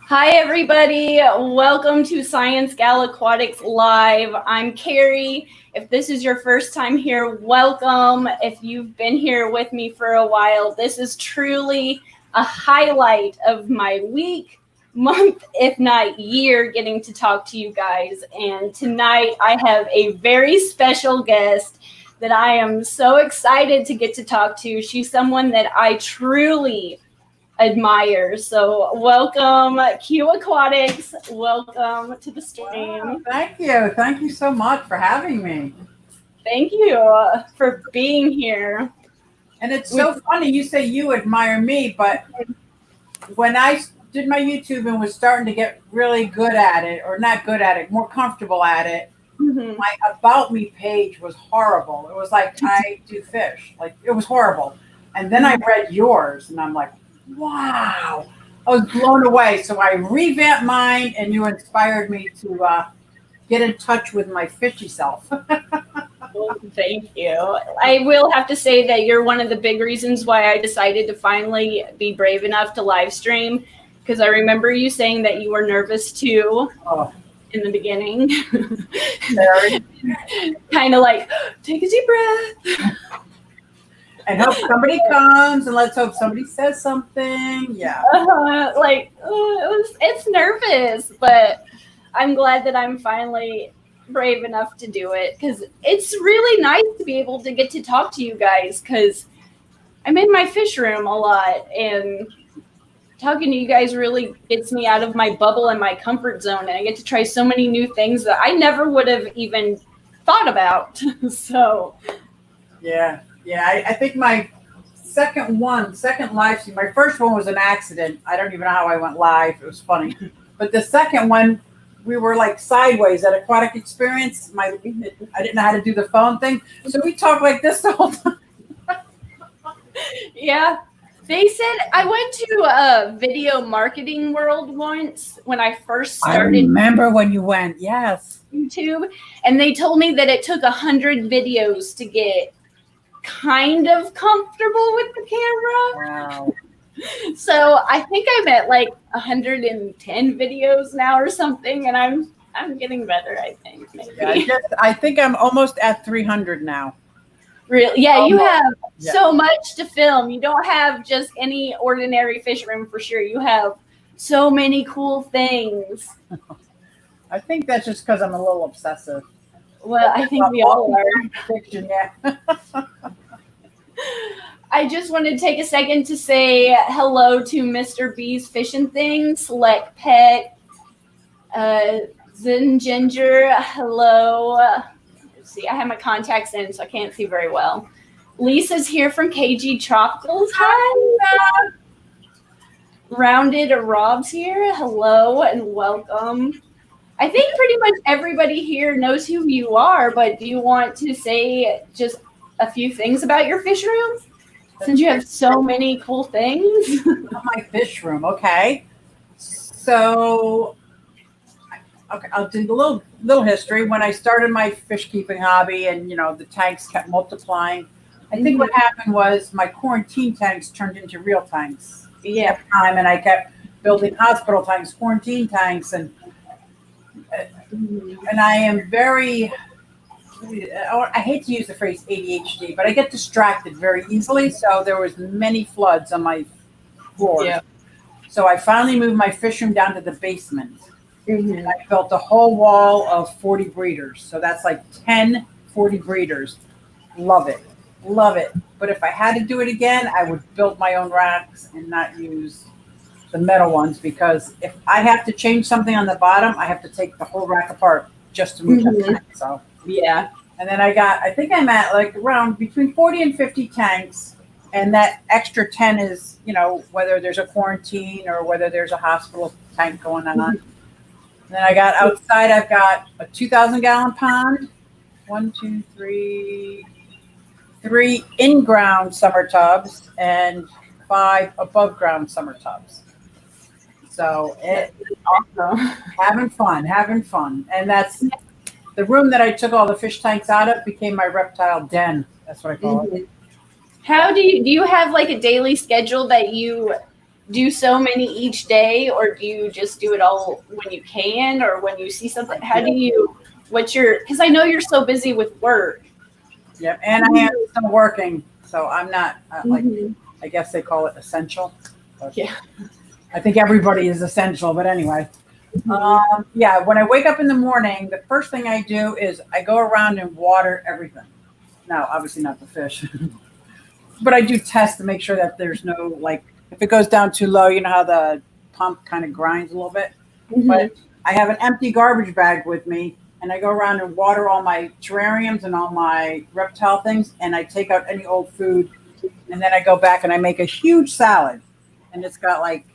Hi, everybody. Welcome to ScienceGal Aquatics Live. I'm Carrie. If this is your first time here, welcome. If you've been here with me for a while, this is truly a highlight of my week, month, if not year, getting to talk to you guys. And tonight I have a very special guest that I am so excited to get to talk to. She's someone that I truly admire. So welcome, QueAquatics. Welcome to the stream. Wow, thank you. Thank you so much for having me. Thank you for being here. And it's so funny you say you admire me, but when I did my YouTube and was starting to get really good at it, or not good at it, more comfortable at it, my About Me page was horrible. It was like, I do fish. Like, it was horrible. And then I read yours, and I'm like, wow, I was blown away. So I revamped mine, and you inspired me to get in touch with my fishy self. Well, thank you. I will have to say that you're one of the big reasons why I decided to finally be brave enough to live stream, because I remember you saying that you were nervous too in the beginning. Kind of like, take a deep breath. And hope somebody comes, and let's hope somebody says something. Yeah. It's nervous, but I'm glad that I'm finally brave enough to do it, because it's really nice to be able to get to talk to you guys, because I'm in my fish room a lot, and talking to you guys really gets me out of my bubble and my comfort zone, and I get to try so many new things that I never would have even thought about. So Yeah. I think my second live stream, my first one was an accident. I don't even know how I went live. It was funny. But the second one, we were like sideways at Aquatic Experience. I didn't know how to do the phone thing. So we talked like this the whole time. Yeah. They said I went to a video marketing world once when I first started. I remember when you went, yes. YouTube. And they told me that it took 100 videos to get kind of comfortable with the camera. Wow. So I think I'm at like 110 videos now or something, and I'm getting better, I think. Maybe. Yeah, I think I'm almost at 300 now. Really? Yeah, you have so much to film. You don't have just any ordinary fish room for sure. You have so many cool things. I think that's just because I'm a little obsessive. Well, I think we all are. Fiction, yeah. I just want to take a second to say hello to Mr. B's Fishing Things, Select Pet, Zen Ginger, hello. Let's see, I have my contacts in, so I can't see very well. Lisa's here from KG Tropicals. Hi. Rounded Rob's here. Hello and welcome. I think pretty much everybody here knows who you are, but do you want to say just a few things about your fish room? Since you have so many cool things. My fish room, okay. So, I'll do the little history. When I started my fish keeping hobby, and the tanks kept multiplying, I think what happened was my quarantine tanks turned into real tanks. Yeah. And I kept building hospital tanks, quarantine tanks, and I am very, I hate to use the phrase ADHD, but I get distracted very easily. So there was many floods on my floor. Yeah. So I finally moved my fish room down to the basement. And I built a whole wall of 40 breeders. So that's like 40 breeders. Love it. But if I had to do it again, I would build my own racks and not use the metal ones, because if I have to change something on the bottom, I have to take the whole rack apart just to move that tank. So yeah. And then I think I'm at like around between 40 and 50 tanks, and that extra 10 is, whether there's a quarantine or whether there's a hospital tank going on. And then I got outside, I've got a 2,000-gallon pond, 3 in-ground summer tubs, and 5 above-ground summer tubs. So it's awesome. Having fun. And that's the room that I took all the fish tanks out of became my reptile den. That's what I call it. How do you have like a daily schedule that you do so many each day, or do you just do it all when you can, or when you see something? How do you, because I know you're so busy with work. Yep, and I am still working, so I'm not like, I guess they call it essential. Yeah. I think everybody is essential, but anyway. Yeah, when I wake up in the morning, the first thing I do is I go around and water everything. Now, obviously not the fish, but I do test to make sure that there's no, like, if it goes down too low, you know how the pump kind of grinds a little bit. But I have an empty garbage bag with me, and I go around and water all my terrariums and all my reptile things, and I take out any old food, and then I go back and I make a huge salad. And it's got like,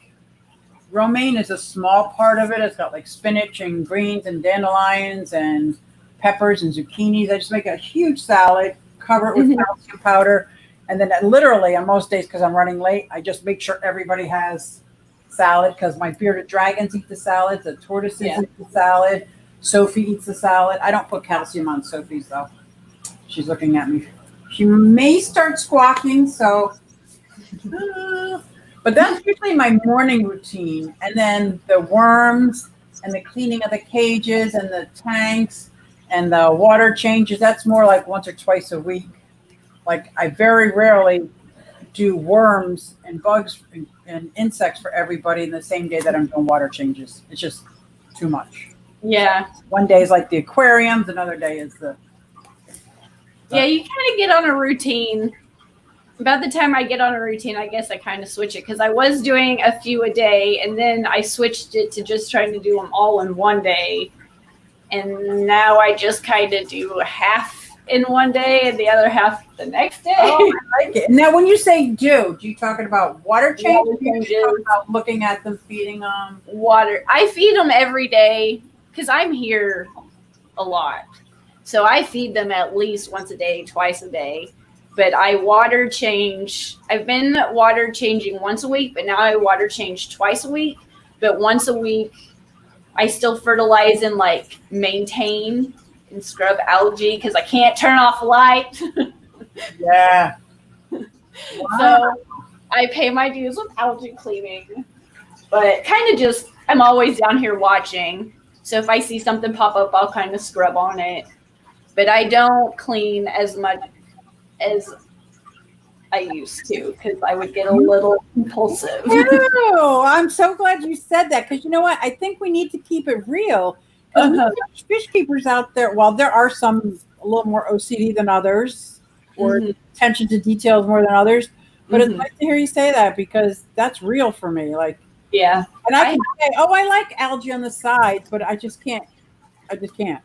romaine is a small part of it. It's got like spinach and greens and dandelions and peppers and zucchinis. I just make a huge salad, cover it with calcium powder. And then literally on most days, because I'm running late, I just make sure everybody has salad, because my bearded dragons eat the salad. The tortoises eat the salad. Sophie eats the salad. I don't put calcium on Sophie's though. She's looking at me. She may start squawking, so... But that's usually my morning routine. And then the worms and the cleaning of the cages and the tanks and the water changes, that's more like once or twice a week. Like I very rarely do worms and bugs and insects for everybody in the same day that I'm doing water changes. It's just too much. Yeah. One day is like the aquariums, another day is the... Yeah, you kind of get on a routine. About the time I get on a routine, I guess I kind of switch it, because I was doing a few a day, and then I switched it to just trying to do them all in one day. And now I just kind of do half in one day and the other half the next day. Oh, I like it. Now, when you say do you talking about water changes? You talking about looking at them, feeding them? Water. I feed them every day because I'm here a lot. So I feed them at least once a day, twice a day. But I water change. I've been water changing once a week, but now I water change twice a week. But once a week, I still fertilize and like maintain and scrub algae because I can't turn off a light. Yeah. Wow. So I pay my dues with algae cleaning. But kind of just, I'm always down here watching. So if I see something pop up, I'll kind of scrub on it. But I don't clean as much as I used to, because I would get a little compulsive. Oh, I'm so glad you said that, because you know what? I think we need to keep it real. Fish keepers out there, well, there are some a little more OCD than others, or attention to details more than others. But it's nice to hear you say that, because that's real for me. Like, yeah, and I can say, oh, I like algae on the side, but I just can't. I just can't.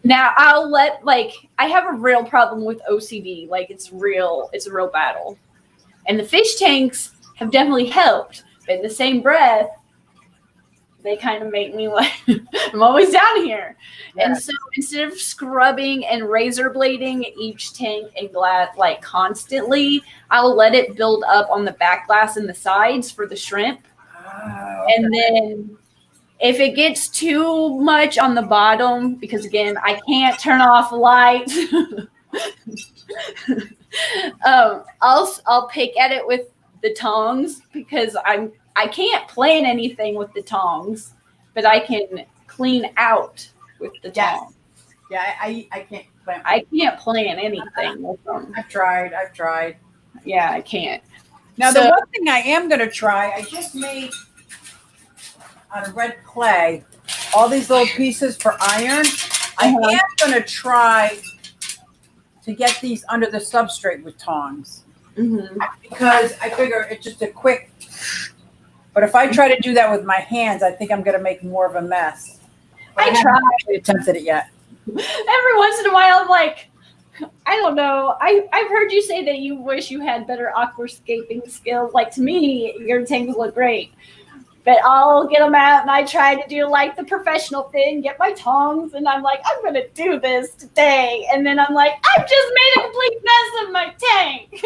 Now I'll let, like, I have a real problem with OCD. Like, it's real. It's a real battle. And the fish tanks have definitely helped. But in the same breath, they kind of make me like, I'm always down here. Yes. And so instead of scrubbing and razor blading each tank and glass, like, constantly, I'll let it build up on the back glass and the sides for the shrimp. Oh, okay. And then if it gets too much on the bottom, because again, I can't turn off light, I'll pick at it with the tongs, because I can't plan anything with the tongs, but I can clean out with the tongs. Yeah, I can't plan. I can't plan anything with them. I've tried. Yeah, I can't. Now, the one thing I am going to try, I just made out of red clay all these little pieces for iron. I am going to try to get these under the substrate with tongs, because I figure it's just a quick, but if I try to do that with my hands, I think I'm going to make more of a mess. But I haven't actually attempted it yet. Every once in a while, I'm like, I don't know. I've heard you say that you wish you had better aquascaping skills. Like, to me, your tanks look great. But I'll get them out, and I try to do like the professional thing, get my tongs, and I'm like, I'm going to do this today. And then I'm like, I've just made a complete mess of my tank.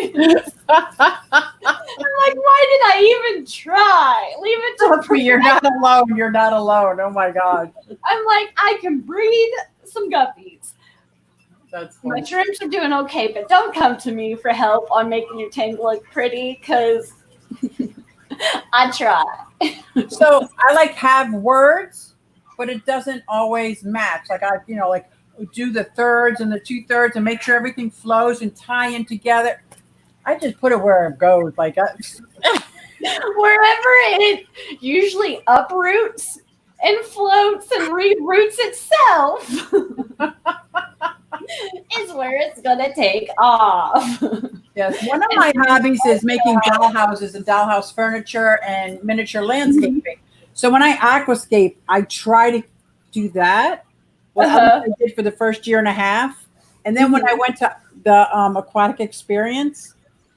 I'm like, why did I even try? Leave it to Sophie, you're not alone. You're not alone. Oh, my God. I'm like, I can breed some guppies. That's funny. My shrimps are doing okay, but don't come to me for help on making your tank look pretty, because I try. So I like have words, but it doesn't always match. Like I, like do the thirds and the 2/3 and make sure everything flows and tie in together. I just put it where it goes. Like Wherever it usually uproots and floats and reroots itself is where it's gonna take off. Yes, one of my hobbies is making dollhouses and dollhouse furniture and miniature landscaping. So when I aquascape, I try to do that. What I did for the first year and a half, and then when I went to the aquatic experience,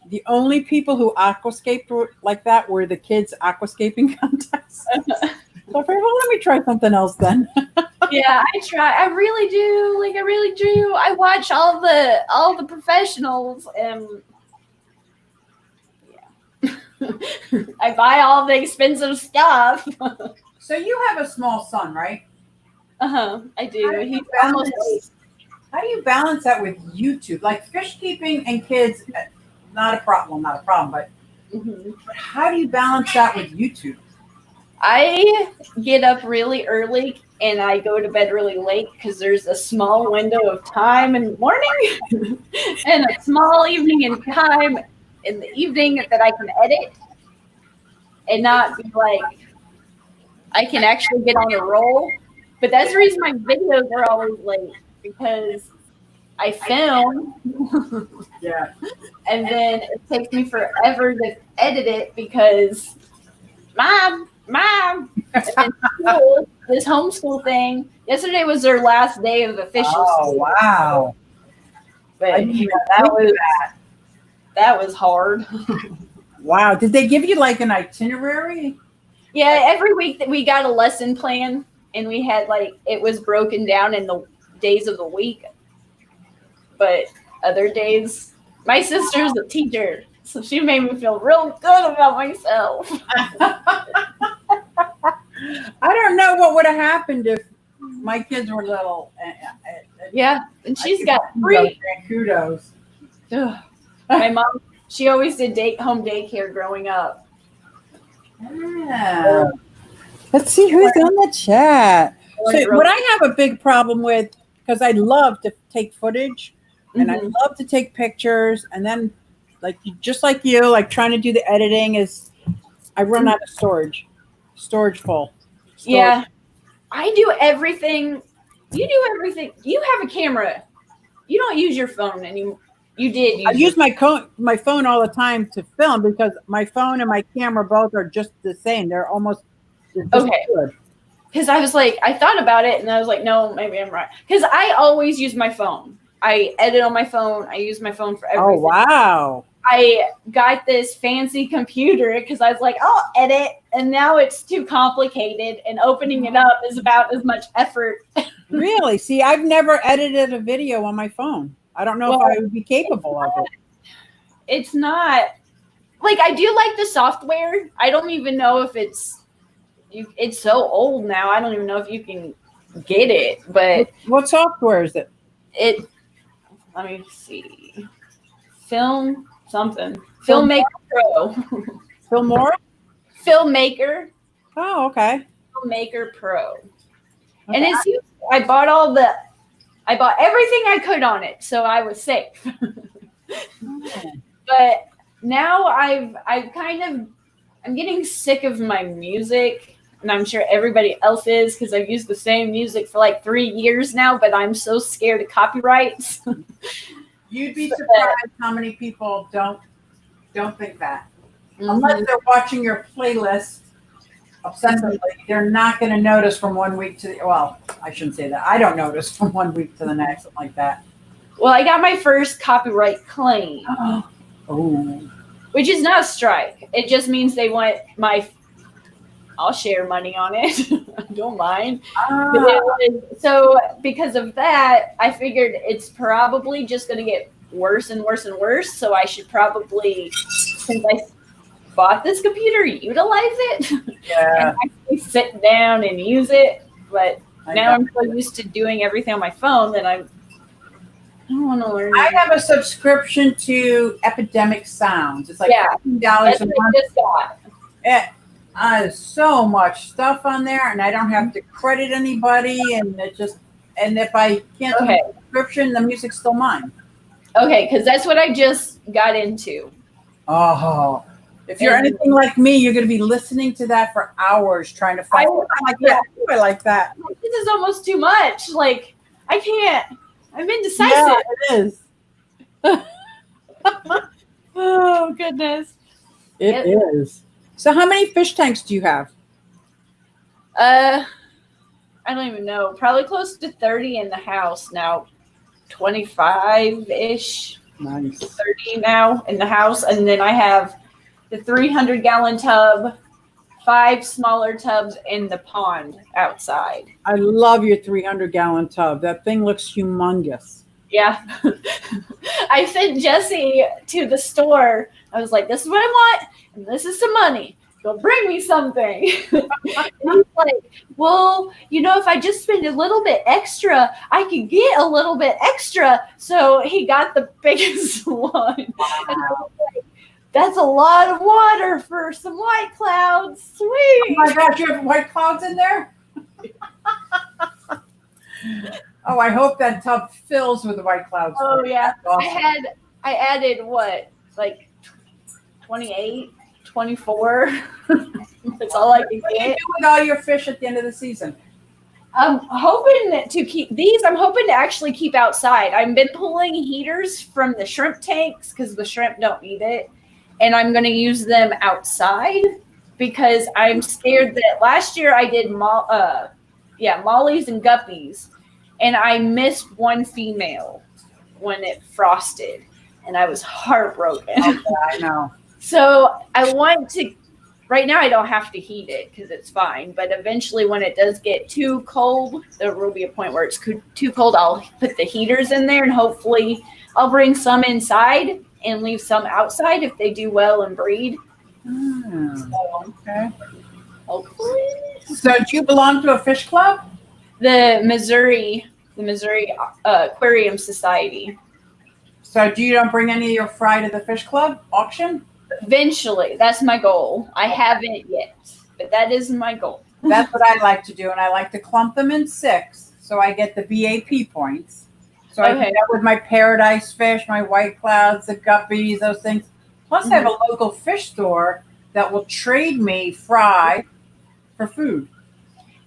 the only people who aquascaped like that were the kids' aquascaping contests. So I figured, well, let me try something else then. Yeah, I try. I really do. Like, I really do. I watch all the professionals, and yeah, I buy all the expensive stuff. So you have a small son, right? I do. He's almost 8. How do you balance that with YouTube? Like fish keeping and kids, not a problem, but how do you balance that with YouTube? I get up really early and I go to bed really late because there's a small window of time in the morning and a small evening in time in the evening that I can edit and not be like, I can actually get on a roll. But that's the reason my videos are always late, because I film and then it takes me forever to edit it because mom, and school, this homeschool thing. Yesterday was their last day of official school. Wow. But that was hard. Wow. Did they give you like an itinerary? Yeah, every week that we got a lesson plan, and we had it was broken down in the days of the week. But other days, my sister's a teacher, so she made me feel real good about myself. I don't know what would have happened if my kids were little. Yeah, and she's got 3 kudos. My mom, she always did home daycare growing up. Yeah. Let's see who's on the chat. So what I have a big problem with, because I love to take footage and I love to take pictures, and then just like you, trying to do the editing is, I run out of storage full. Yeah, I do everything. You do everything. You have a camera. You don't use your phone anymore. You did. I use my phone all the time to film because my phone and my camera both are just the same. They're just okay. Good. Because I was like, I thought about it and I was like, no, maybe I'm right. Because I always use my phone. I edit on my phone. I use my phone for everything. Oh, wow. I got this fancy computer because I was like, I'll edit. And now it's too complicated. And opening it up is about as much effort. Really? See, I've never edited a video on my phone. I don't know if I would be capable of it. It's not. I do like the software. I don't even know if it's so old now. I don't even know if you can get it. But what software is it? Let me see. Film something. Filmmaker Pro. Filmmaker. Oh, okay. Filmmaker Pro. And it's I bought everything I could on it, so I was safe. But now I'm getting sick of my music, and I'm sure everybody else is, because I've used the same music for 3 years now, but I'm so scared of copyrights. You'd be surprised how many people don't think that. Unless they're watching your playlist obsessively, they're not going to notice from one week to I shouldn't say that. I don't notice from one week to the next, something like that. Well, I got my first copyright claim. Oh. Which is not a strike. It just means they want I'll share money on it. I don't mind. So because of that, I figured it's probably just going to get worse and worse and worse. So I should probably, since I bought this computer, utilize it. Yeah. And actually sit down and use it. But now I'm so used to doing everything on my phone that I don't want to learn. I have a subscription to Epidemic Sounds. It's $15 a month. Just got. There's so much stuff on there, and I don't have to credit anybody, and and if I cancel the subscription, the music's still mine. Okay, because that's what I just got into. Oh, if you're anything like me, you're going to be listening to that for hours trying to find. I like that. This is almost too much. Like, I can't. I'm indecisive. Yeah, it is. Oh goodness. It is. So, how many fish tanks do you have? I don't even know. Probably close to 30 in the house now. 25-ish. Nice. 30 now in the house, and then I have the 300-gallon tub, 5 smaller tubs in the pond outside. I love your 300-gallon tub. That thing looks humongous. Yeah. I sent Jesse to the store. I was like, this is what I want, and this is some money. Go bring me something. He's like, well, if I just spend a little bit extra, I can get a little bit extra. So he got the biggest one. Wow. And I was like, that's a lot of water for some white clouds. Sweet. Oh my gosh, you have white clouds in there? Oh, I hope that tub fills with the white clouds. Oh, yeah. Awesome. I added what, like 28? 24. That's all I can get. What do you do with all your fish at the end of the season? I'm hoping to keep these. I'm hoping to actually keep outside. I've been pulling heaters from the shrimp tanks because the shrimp don't eat it. And I'm going to use them outside because I'm scared that last year I did mollies and guppies. And I missed one female when it frosted. And I was heartbroken. Okay, I know. So I want to, right now I don't have to heat it because it's fine. But eventually when it does get too cold, there will be a point where it's too cold. I'll put the heaters in there and hopefully I'll bring some inside and leave some outside if they do well and breed. So, okay. Hopefully. So do you belong to a fish club? The Missouri Aquarium Society. So you don't bring any of your fry to the fish club auction? Eventually, that's my goal. I haven't yet, but that is my goal. That's what I like to do, and I like to clump them in 6, so I get the BAP points. So I do that with my paradise fish, my white clouds, the guppies, those things. Plus, I have a local fish store that will trade me fry for food.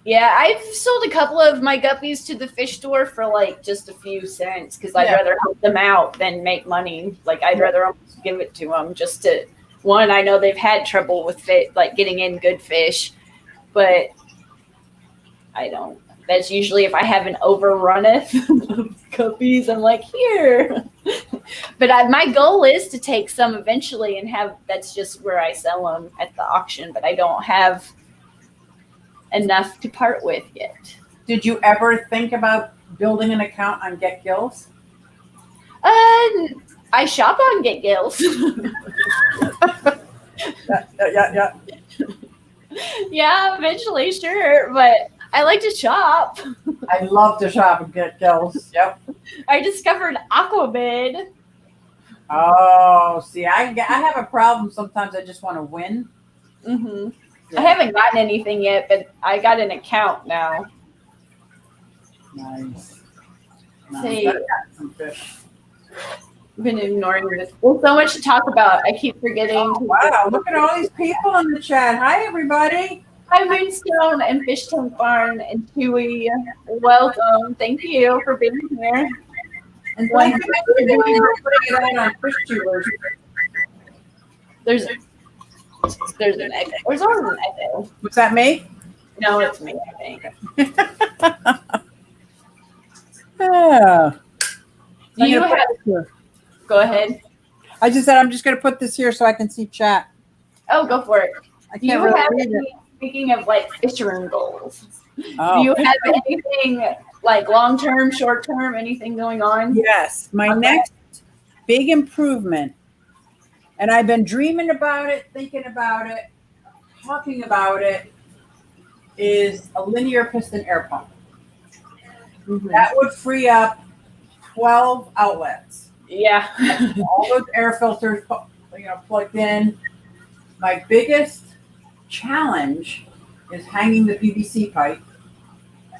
Yeah, I've sold a couple of my guppies to the fish store for like just a few cents because I'd rather help them out than make money. Like I'd rather almost give it to them just to. One, I know they've had trouble with getting in good fish, but I don't. That's usually if I haven't overrun it of guppies, I'm like, here. But my goal is to take some eventually and that's just where I sell them at the auction, but I don't have enough to part with yet. Did you ever think about building an account on Get Gills? I shop on Get Gills. Yeah. Yeah, eventually, sure. But I like to shop. I love to shop and Get Gills. Yep. I discovered Aquabid. Oh, see, I have a problem. Sometimes I just want to win. Mm-hmm. Yeah. I haven't gotten anything yet, but I got an account now. Nice. See, I've got some fish. I've been ignoring this. There's so much to talk about. I keep forgetting. Oh, wow, look at all these people in the chat. Hi, everybody. Hi, Moonstone and Fish Tank Barn and Chewy. Welcome. Thank you for being here. And thank you for putting it on Fish Tubers. There's an echo. There's always an echo. Was that me? No, it's me, I think. Yeah. Go ahead. I just said I'm just going to put this here so I can see chat. Oh, go for it. I can't really read it. Speaking of like fish room goals, oh, do you have anything like long-term, short-term, anything going on? Yes. My next big improvement, and I've been dreaming about it, thinking about it, talking about it, is a linear piston air pump. Mm-hmm. That would free up 12 outlets. Yeah. All those air filters, plugged in. My biggest challenge is hanging the PVC pipe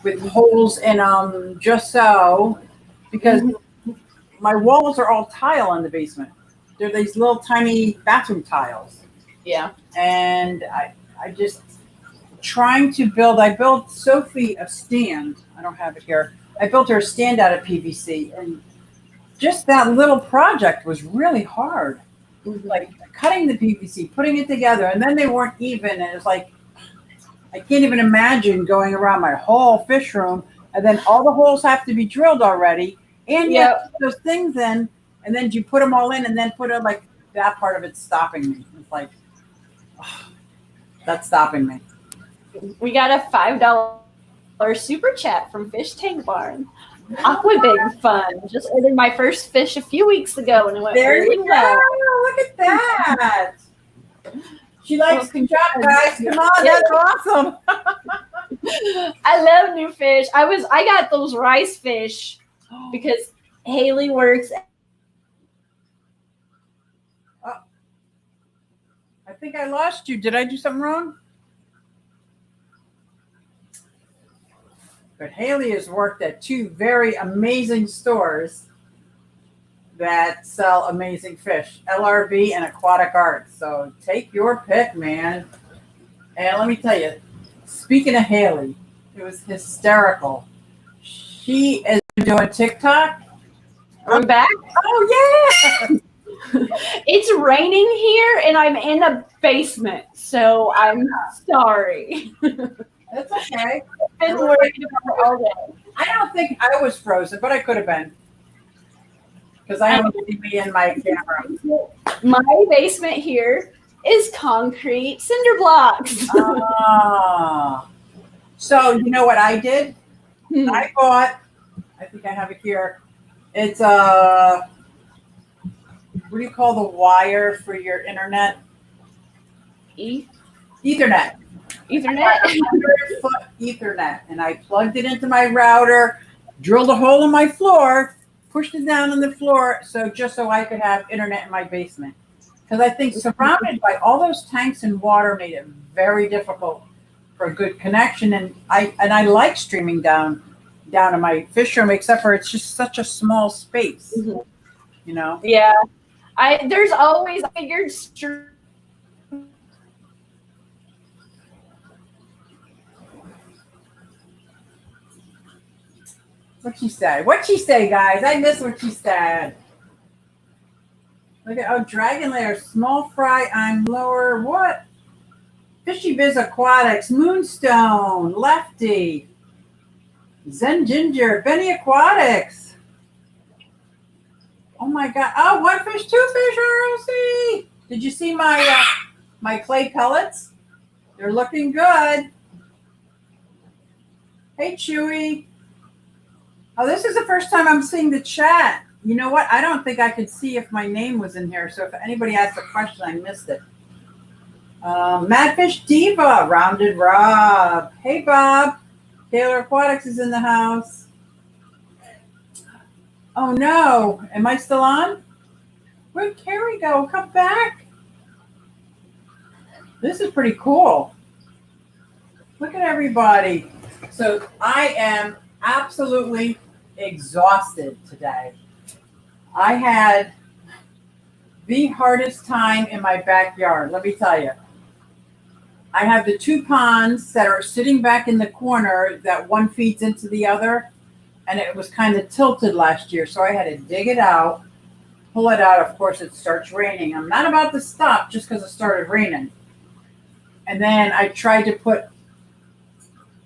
with holes in them just so, because my walls are all tile in the basement. They're these little tiny bathroom tiles. Yeah. And I just trying to build, I built Sophie a stand. I don't have it here. I built her a stand out of PVC, and just that little project was really hard. Like cutting the PVC, putting it together, and then they weren't even. And it's like, I can't even imagine going around my whole fish room, and then all the holes have to be drilled already, and yet those things in, and then you put them all in, and then put it like that part of it's stopping me. It's like, oh, that's stopping me. We got a $5 super chat from Fish Tank Barn. Aqua Big Fun. Just ordered my first fish a few weeks ago, and it went really well. Look at that. She likes good job, guys. Come on, that's awesome. I love new fish. I got those rice fish because Haley works. I think I lost you. Did I do something wrong? But Haley has worked at 2 very amazing stores that sell amazing fish, LRV and Aquatic Arts. So take your pick, man. And let me tell you, speaking of Haley, it was hysterical. She is doing TikTok. I'm back. Oh, yeah. It's raining here, and I'm in a basement, so I'm sorry. That's okay. I've been working about it all day. I don't think I was frozen, but I could have been. Because I don't see me in my camera. My basement here is concrete cinder blocks. So you know what I did? I bought, I think I have it here. It's what do you call the wire for your internet? Ethernet. Ethernet. 100-foot Ethernet, and I plugged it into my router, drilled a hole in my floor, pushed it down on the floor, just so I could have internet in my basement. Because I think surrounded by all those tanks and water made it very difficult for a good connection. And I like streaming down in my fish room, except for it's just such a small space. You know? Yeah. There's always a figured What'd she say? What'd she say, guys? I missed what she said. Look at, Dragon Lair, small fry, I'm lower. What? Fishy Biz Aquatics, Moonstone, Lefty, Zen Ginger, Benny Aquatics. Oh my God. Oh, 1 fish, 2 fish, ROC. Did you see my my clay pellets? They're looking good. Hey, Chewy. Oh, this is the first time I'm seeing the chat. You know what? I don't think I could see if my name was in here. So if anybody asked a question, I missed it. Madfish Diva, Rounded Rob. Hey, Bob. Taylor Aquatics is in the house. Oh, no. Am I still on? Where'd Carrie go? Come back. This is pretty cool. Look at everybody. So I am absolutely exhausted today. I had the hardest time in my backyard, let me tell you. I have the 2 ponds that are sitting back in the corner that one feeds into the other, and it was kind of tilted last year, so I had to dig it out, pull it out. Of course, it starts raining. I'm not about to stop just because it started raining. And then I tried to put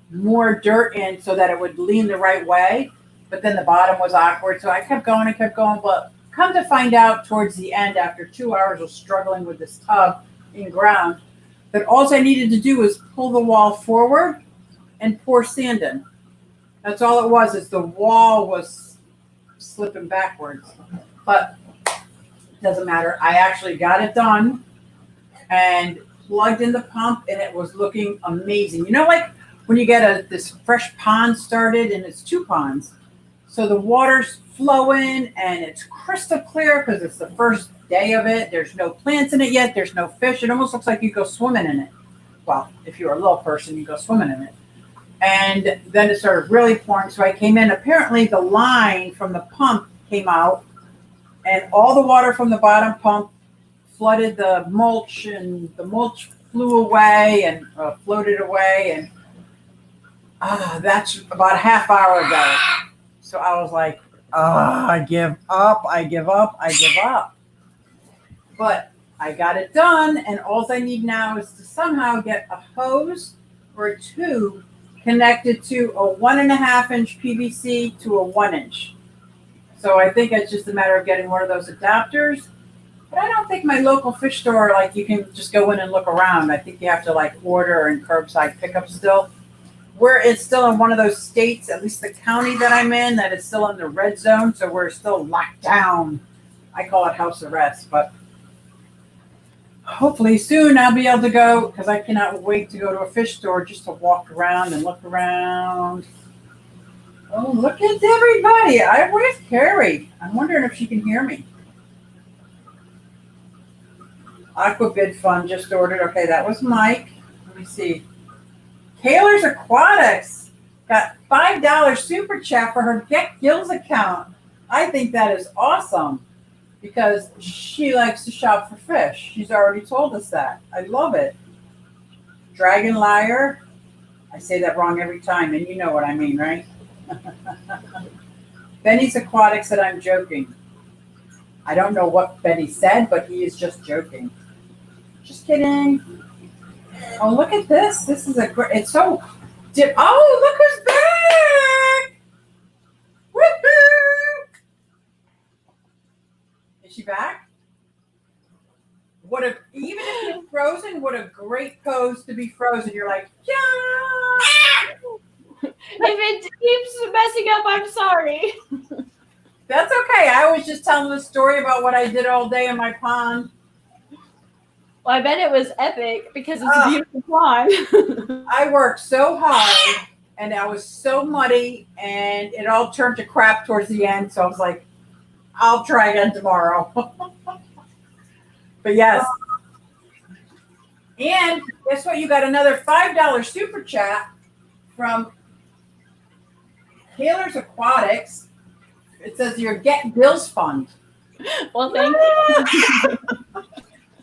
more dirt in so that it would lean the right way, but then the bottom was awkward, so I kept going, but come to find out towards the end, after 2 hours of struggling with this tub in ground, that all I needed to do was pull the wall forward and pour sand in. That's all it was, is the wall was slipping backwards. But it doesn't matter. I actually got it done and plugged in the pump, and it was looking amazing. You know, like when you get this fresh pond started, and it's 2 ponds. So the water's flowing and it's crystal clear because it's the first day of it. There's no plants in it yet. There's no fish. It almost looks like you go swimming in it. well, if you're a little person, you go swimming in it. And then it started really pouring. So I came in. Apparently the line from the pump came out, and all the water from the bottom pump flooded the mulch, and the mulch flew away and floated away. And that's about a half hour ago. So I was like, I give up. But I got it done, and all I need now is to somehow get a hose or a tube connected to a 1.5 inch PVC to a 1 inch. So I think it's just a matter of getting one of those adapters. But I don't think my local fish store, like, you can just go in and look around. I think you have to like order and curbside pickup still. Where it's still in one of those states, at least the county that I'm in, that is still in the red zone. So we're still locked down. I call it house arrest, but hopefully soon I'll be able to go, because I cannot wait to go to a fish store just to walk around and look around. Oh, look at everybody. Where's Carrie? I'm wondering if she can hear me. Aquabid Fun just ordered. Okay, that was Mike. Let me see. Taylor's Aquatics got $5 super chat for her Get Gills account. I think that is awesome, because she likes to shop for fish. She's already told us that. I love it. Dragon Liar. I say that wrong every time, and you know what I mean, right? Benny's Aquatics said I'm joking. I don't know what Benny said, but he is just joking. Just kidding. Oh, look at this. This is a great, it's so, oh, look who's back. Woohoo! Is she back? Even if you're frozen, what a great pose to be frozen. You're like, yeah. If it keeps messing up, I'm sorry. That's okay. I was just telling the story about what I did all day in my pond. Well, I bet it was epic because it's a beautiful pond. I worked so hard, and I was so muddy, and it all turned to crap towards the end. So I was like, I'll try again tomorrow. But yes. And guess what? You got another $5 super chat from Taylor's Aquatics. It says your Get Gills Fund. Well, thank you.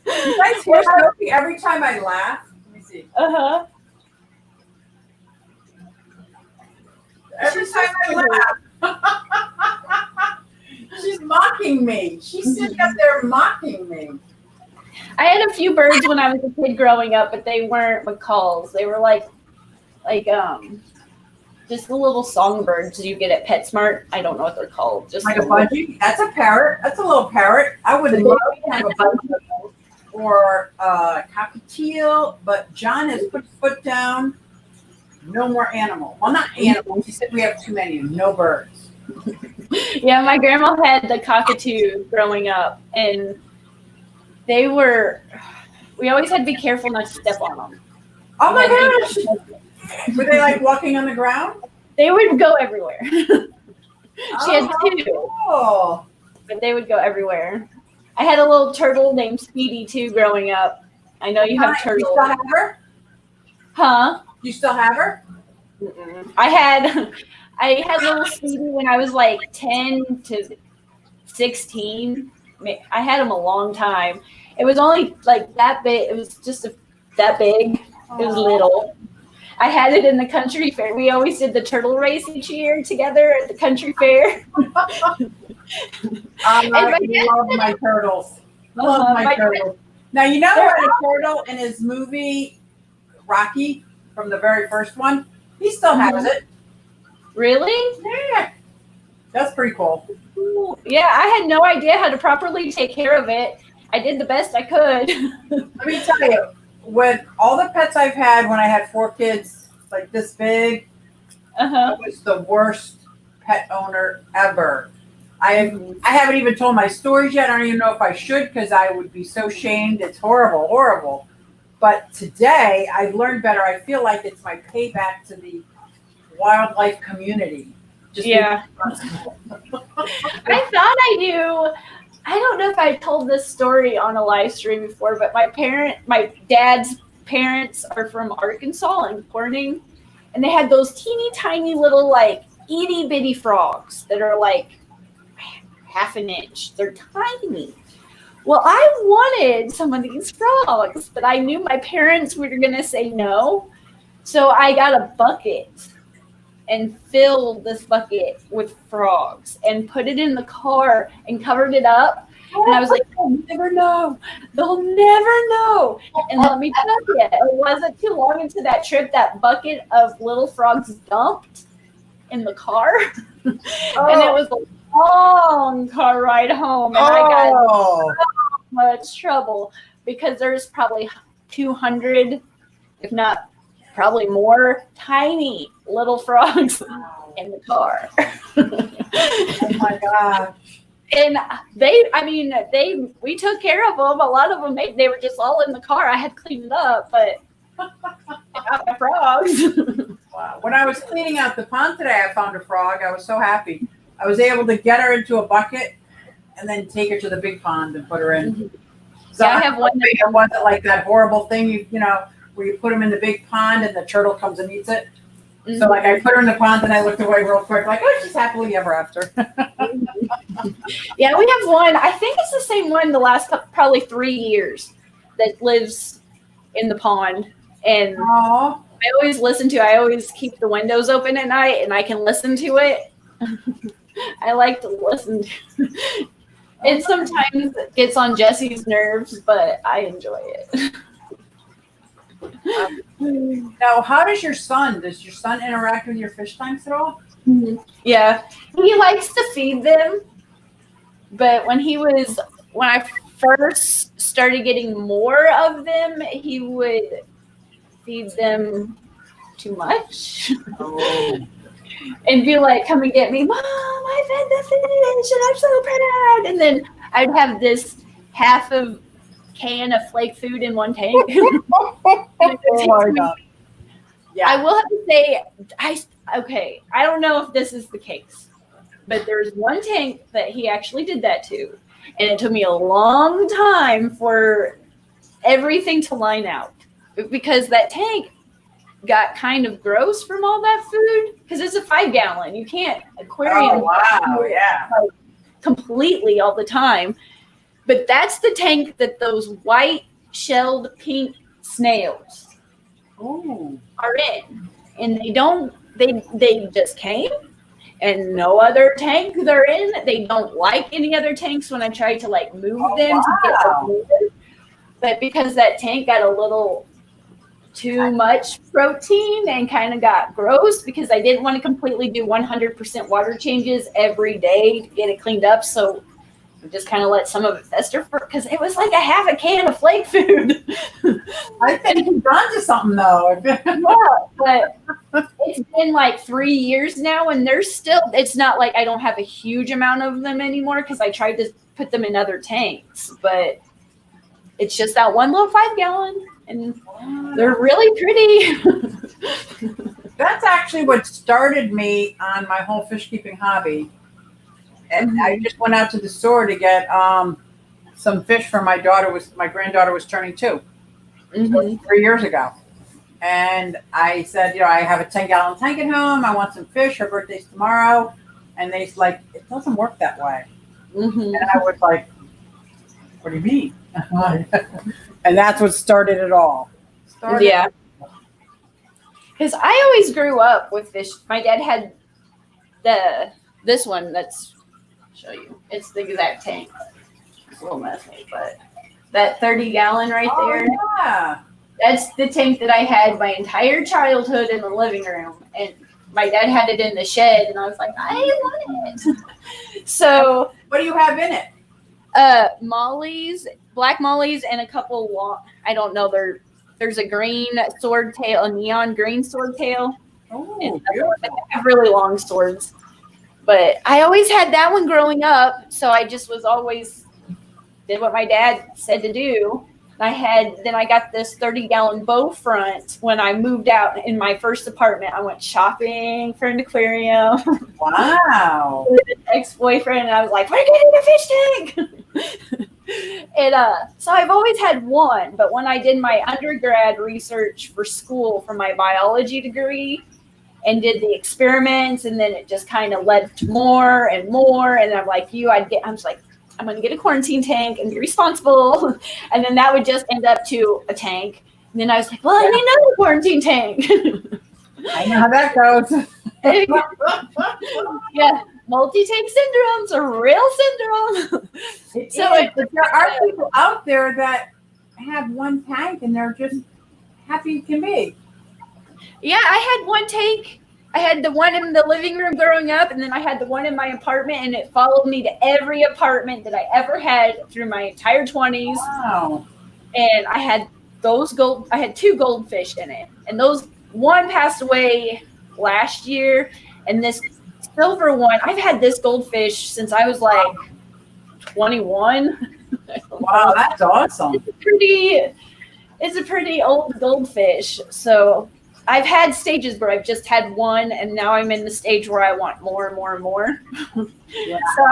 You guys hear Sophie every time I laugh? Let me see. Uh-huh. Every time I laugh. She's mocking me. She's sitting up there mocking me. I had a few birds when I was a kid growing up, but they weren't macaws. They were like just the little songbirds you get at PetSmart. I don't know what they're called. Just like a budgie. That's a parrot. That's a little parrot. I would love to have a budgie or a cockatiel, but John has put his foot down. No more animal. Well, not animals. He said we have too many. No birds. Yeah, my grandma had the cockatoo growing up, and we always had to be careful not to step on them. Oh my gosh! Were they like walking on the ground? They would go everywhere. She had two, cool. but they would go everywhere. I had a little turtle named Speedy too growing up. I know you have turtles. You still have her? Huh? You still have her? Mm-mm. I had little Speedy when I was like 10 to 16. I had him a long time. It was only like that big. It was just that big. It was little. I had it in the country fair. We always did the turtle race each year together at the country fair. I love my turtles. Love my turtles. Now, you know what a turtle in his movie, Rocky, from the very first one, he still has it. Really? Yeah. That's pretty cool. Yeah, I had no idea how to properly take care of it. I did the best I could. Let me tell you, with all the pets I've had when I had 4 kids like this big, I was the worst pet owner ever. I haven't even told my stories yet. I don't even know if I should, because I would be so shamed. It's horrible, horrible. But today, I've learned better. I feel like it's my payback to the wildlife community. Yeah. I thought I knew. I don't know if I told this story on a live stream before, but my dad's parents are from Arkansas and Corning, and they had those teeny tiny little like itty bitty frogs that are like half an inch. They're tiny. Well, I wanted some of these frogs, but I knew my parents were going to say no. So I got a bucket and filled this bucket with frogs and put it in the car and covered it up. And I was like, they'll never know. They'll never know. And let me tell you, it wasn't too long into that trip, that bucket of little frogs dumped in the car. And it was a long car ride home. And I got so much trouble because there's probably 200, if not probably more, tiny little frogs in the car. Oh my gosh. And we took care of them. A lot of them, they were just all in the car. I had to clean it up, but I got my frogs. Wow. When I was cleaning out the pond today, I found a frog. I was so happy. I was able to get her into a bucket and then take her to the big pond and put her in. Mm-hmm. So yeah, I have one. It wasn't like that horrible thing, you know, where you put them in the big pond and the turtle comes and eats it. Mm-hmm. So like I put her in the pond and I looked away real quick, like, oh, she's happily ever after. Yeah, we have one. I think it's the same one the last probably 3 years that lives in the pond. And I always listen to it. I always keep the windows open at night and I can listen to it. I like to listen to it. And sometimes it gets on Jesse's nerves, but I enjoy it. Now, how does your son interact with your fish tanks at all? Mm-hmm. Yeah, he likes to feed them. But when I first started getting more of them, he would feed them too much. Oh. And be like, come and get me, Mom, I fed the fish and I'm so proud. And then I'd have this half of can of flake food in one tank. Oh my God. Yeah. I will have to say, I don't know if this is the case, but there's one tank that he actually did that to. And it took me a long time for everything to line out because that tank got kind of gross from all that food because it's a 5-gallon. You can't aquarium completely all the time. But that's the tank that those white shelled pink snails are in. And they just came and no other tank they're in. They don't like any other tanks when I try to like move them to get them moved. But because that tank got a little too much protein and kind of got gross because I didn't want to completely do 100% water changes every day to get it cleaned up. So we just kind of let some of it fester because it was like a half a can of flake food. I think you've gone to something though. Yeah, but it's been like 3 years now and they're still, it's not like I don't have a huge amount of them anymore because I tried to put them in other tanks, but it's just that one little 5-gallon. And they're really pretty. That's actually what started me on my whole fish keeping hobby. And I just went out to the store to get some fish for my granddaughter was turning 2 3 years ago. And I said, you know, I have a 10-gallon tank at home. I want some fish. Her birthday's tomorrow. And they's like, it doesn't work that way. And I was like, what do you mean? And that's what started it all. Yeah. Because I always grew up with fish. My dad had this one that's, I'll show you. It's the exact tank. It's a little messy, but that 30-gallon right there. Yeah. That's the tank that I had my entire childhood in the living room. And my dad had it in the shed, and I was like, I want it. So. What do you have in it? Mollies, black mollies, and a couple long, I don't know, there's a green swordtail, a neon green swordtail. Oh, they have really long swords. But I always had that one growing up, so I just was always did what my dad said to do. Then I got this 30-gallon bow front when I moved out in my first apartment. I went shopping for an aquarium. Wow. With an ex-boyfriend, and I was like, we're getting a fish tank. And so I've always had one, but when I did my undergrad research for school for my biology degree and did the experiments, and then it just kind of led to more and more. And I'm like I'm just like, I'm going to get a quarantine tank and be responsible. And then that would just end up to a tank. And then I was like, well, I need another quarantine tank. I know how that goes. Yeah, multi-tank syndrome's a real syndrome. But there are people out there that have one tank and they're just happy as can be. Yeah, I had one tank. I had the one in the living room growing up, and then I had the one in my apartment, and it followed me to every apartment that I ever had through my entire 20s. Wow. And I had I had 2 goldfish in it, and one passed away last year, and this silver one, I've had this goldfish since I was like 21. Wow, that's awesome. It's a pretty old goldfish. So I've had stages where I've just had one, and now I'm in the stage where I want more and more and more. Yeah. So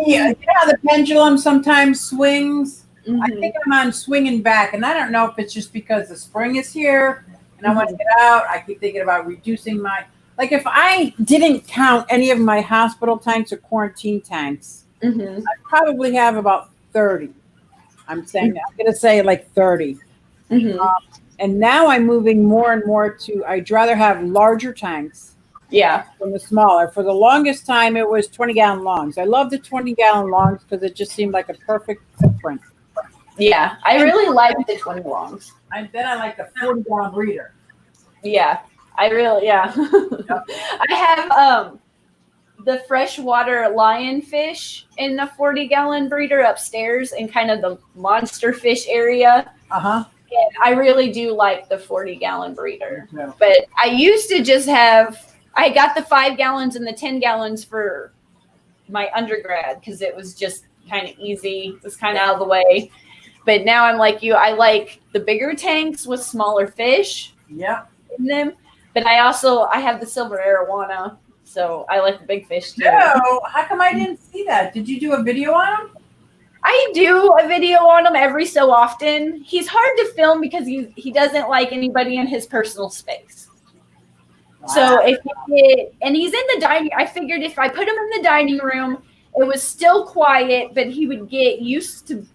you know how the pendulum sometimes swings? Mm-hmm. I think I'm on swinging back, and I don't know if it's just because the spring is here and I want to get out. I keep thinking about reducing like if I didn't count any of my hospital tanks or quarantine tanks, Mm-hmm. I probably have about 30. I'm going to say like 30. Mm-hmm. And now I'm moving more and more to, I'd rather have larger tanks. Yeah. From the smaller. For the longest time, it was 20-gallon longs. I love the 20-gallon longs because it just seemed like a perfect footprint. Yeah, I really like the 20 longs. Then I like the 40-gallon breeder. Yeah, yeah. Yep. I have the freshwater lionfish in the 40-gallon breeder upstairs in kind of the monster fish area. Uh-huh. And I really do like the 40-gallon breeder. Yeah. But I used to just I got the 5 gallons and the 10 gallons for my undergrad because it was just kind of easy. It was kind of out of the way. But now I'm like you. I like the bigger tanks with smaller fish in them. But I have the silver arowana, so I like the big fish too. No, how come I didn't see that? Did you do a video on them? I do a video on him every so often. He's hard to film because he doesn't like anybody in his personal space. Wow. So and he's in the dining. I figured if I put him in the dining room, it was still quiet, but he would get used to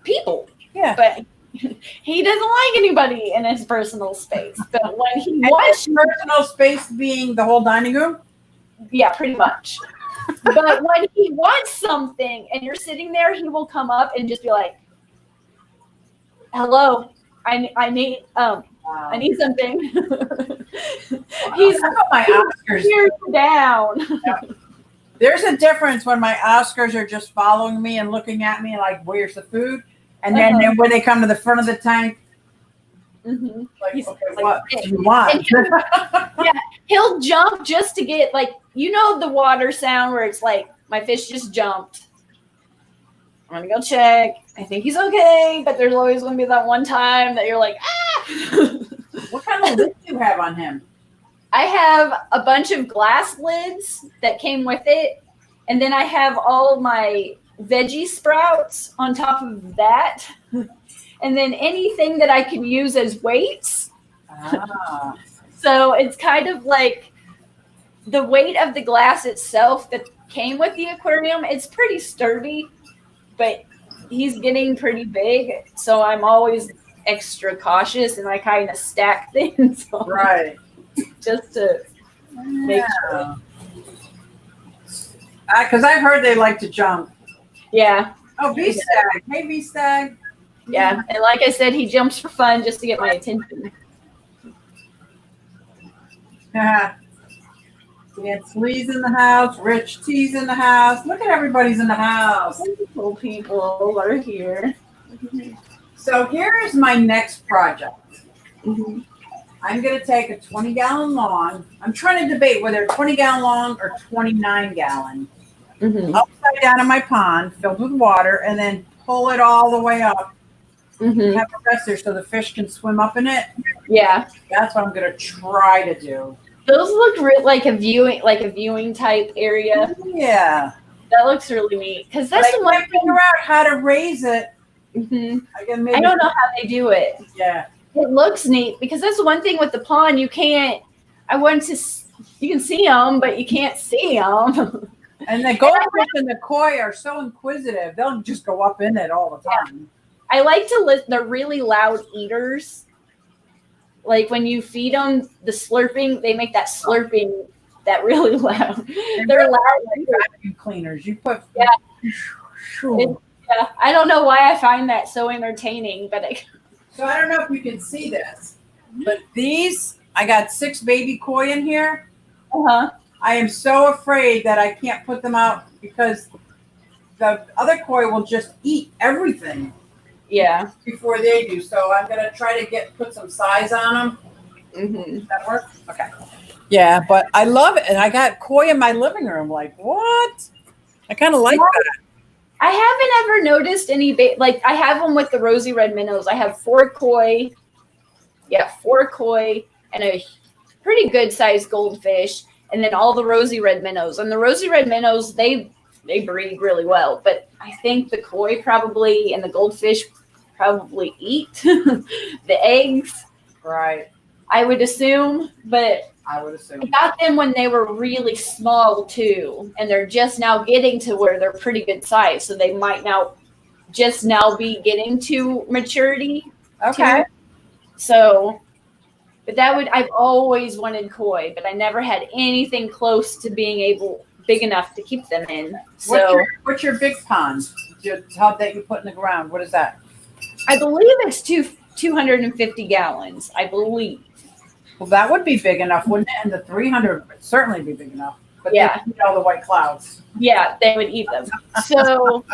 people. Yeah. But he doesn't like anybody in his personal space. But when he wants personal space being the whole dining room? Yeah, pretty much. But when he wants something and you're sitting there, he will come up and just be like, "Hello, I need I need something." He's my Oscars down. Yeah. There's a difference when my Oscars are just following me and looking at me like, "Where's the food?" And then when they come to the front of the tank, mm-hmm. Like, okay, what do you want? He'll jump just to get the water sound where it's like my fish just jumped. I'm gonna go check. I think he's okay, but there's always gonna be that one time that you're like, ah. What kind of lid do you have on him? I have a bunch of glass lids that came with it, and then I have all of my veggie sprouts on top of that, and then anything that I can use as weights. Ah. So it's kind of like the weight of the glass itself that came with the aquarium. It's pretty sturdy, but he's getting pretty big, so I'm always extra cautious, and I kind of stack things right just to make sure. Because I've heard they like to jump. Yeah. Oh, V-Stag. Hey, V-Stag. Yeah, and like I said, he jumps for fun just to get my attention. It's Lee's in the house. Rich T's in the house. Look at everybody's in the house. Wonderful people are here. So here is my next project. Mm-hmm. I'm going to take a 20-gallon long. I'm trying to debate whether 20-gallon long or 29-gallon. Mm-hmm. Upside down in my pond, filled with water, and then pull it all the way up. Mm-hmm. Have a rest there so the fish can swim up in it. Yeah. That's what I'm going to try to do. Those look like a viewing type area. Yeah. That looks really neat because But that's I the one can't figure out how to raise it. thing. I don't know how they do it. Yeah. It looks neat because that's the one thing with the pond. You can't. You can see them, but you can't see them. And the goldfish and the koi are so inquisitive; they'll just go up in it all the time. I like to listen. They're really loud eaters. Like when you feed them the slurping, they make that slurping that really loud. They're loud like vacuum cleaners. You put I don't know why I find that so entertaining, but so I don't know if you can see this, but I got 6 baby koi in here. I am so afraid that I can't put them out because the other koi will just eat everything. Yeah. Before they do, so I'm gonna try to put some size on them. Does that work? Okay. Yeah, but I love it, and I got koi in my living room. Like what? I kind of like that. I haven't ever noticed any like I have them with the rosy red minnows. I have 4 koi. Yeah, 4 koi and a pretty good sized goldfish, and then all the rosy red minnows. And the rosy red minnows, they breed really well, but I think the koi probably and the goldfish probably eat the eggs. Right. I would assume, but I would assume. I got them when they were really small too, and they're just now getting to where they're pretty good size. So they might just now be getting to maturity. Okay. Too. So, but I've always wanted koi, but I never had anything close to being big enough to keep them in. So what's your big pond? Your tub that you put in the ground. What is that? I believe it's 250 gallons. I believe. Well, that would be big enough, wouldn't it? And the 300 would certainly be big enough. But yeah, they eat all the white clouds. Yeah, they would eat them. So,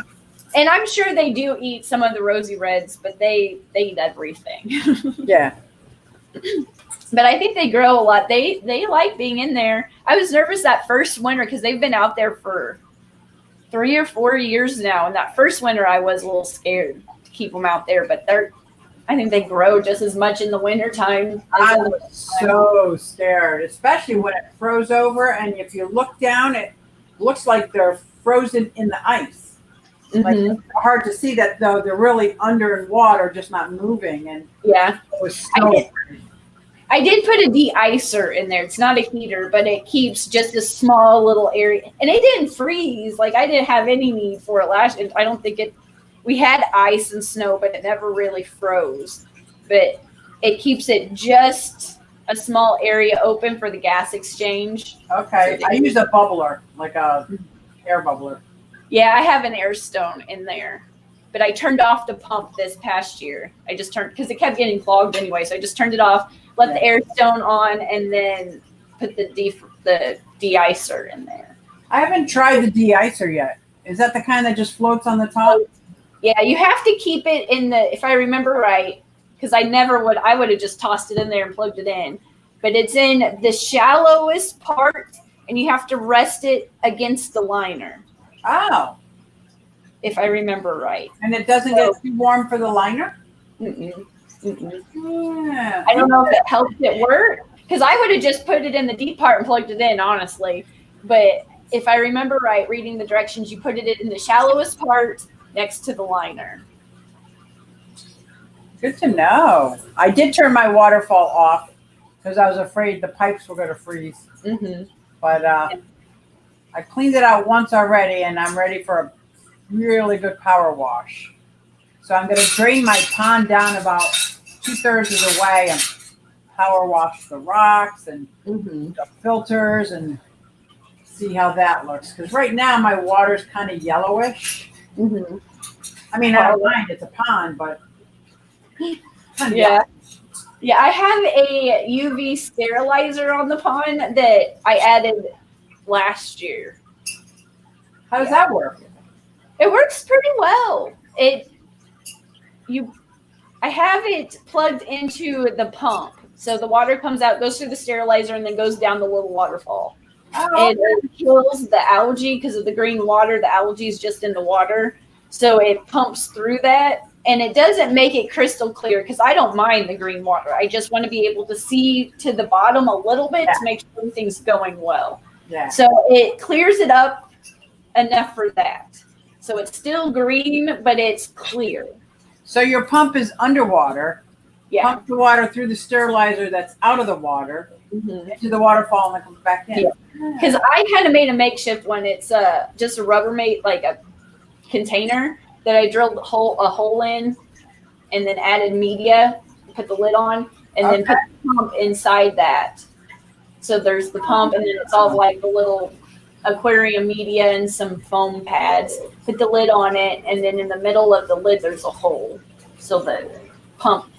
and I'm sure they do eat some of the rosy reds, but they eat everything. Yeah. But I think they grow a lot. They like being in there. I was nervous that first winter because they've been out there for 3 or 4 years now. And that first winter, I was a little scared to keep them out there. But I think they grow just as much in the wintertime. I was so scared, especially when it froze over. And if you look down, it looks like they're frozen in the ice. Like it's hard to see that though they're really under in water, just not moving. And yeah, it was so I did put a de-icer in there. It's not a heater, but it keeps just a small little area. And it didn't freeze. Like I didn't have any need for it last year. I don't think we had ice and snow, but it never really froze. But it keeps it just a small area open for the gas exchange. Okay. I use a bubbler, like a air bubbler. Yeah, I have an air stone in there. But I turned off the pump this past year. I just because it kept getting clogged anyway. So I just turned it off, let the air stone on, and then put the de-icer in there. I haven't tried the de-icer yet. Is that the kind that just floats on the top? Yeah, you have to keep it in if I remember right, because I would have just tossed it in there and plugged it in. But it's in the shallowest part, and you have to rest it against the liner. Oh. If I remember right. And it doesn't get too warm for the liner? Mm-mm. Mm-mm. Yeah. I don't know if it helped it work, because I would have just put it in the deep part and plugged it in, honestly. But if I remember right, reading the directions, you put it in the shallowest part next to the liner. Good to know. I did turn my waterfall off because I was afraid the pipes were going to freeze. But I cleaned it out once already, and I'm ready for a really good power wash. So I'm going to drain my pond down about 2/3 of the way and power wash the rocks and the filters and see how that looks. Because right now my water's kind of yellowish. I mean, I don't mind, it's a pond, but yeah. Yeah, I have a UV sterilizer on the pond that I added last year. How does that work? It works pretty well. I have it plugged into the pump. So the water comes out, goes through the sterilizer, and then goes down the little waterfall. And it kills the algae because of the green water. The algae is just in the water. So it pumps through that. And it doesn't make it crystal clear because I don't mind the green water. I just want to be able to see to the bottom a little bit to make sure everything's going well. Yeah. So it clears it up enough for that. So it's still green, but it's clear. So your pump is underwater. Yeah. Pump the water through the sterilizer that's out of the water into the waterfall and then comes back in. Because I kind of made a makeshift one. It's just a Rubbermaid, like a container that I drilled a hole in and then added media, put the lid on, and then put the pump inside that. So there's the pump, and then it's all like the little aquarium media and some foam pads. Put the lid on it, and then in the middle of the lid there's a hole. So the pump,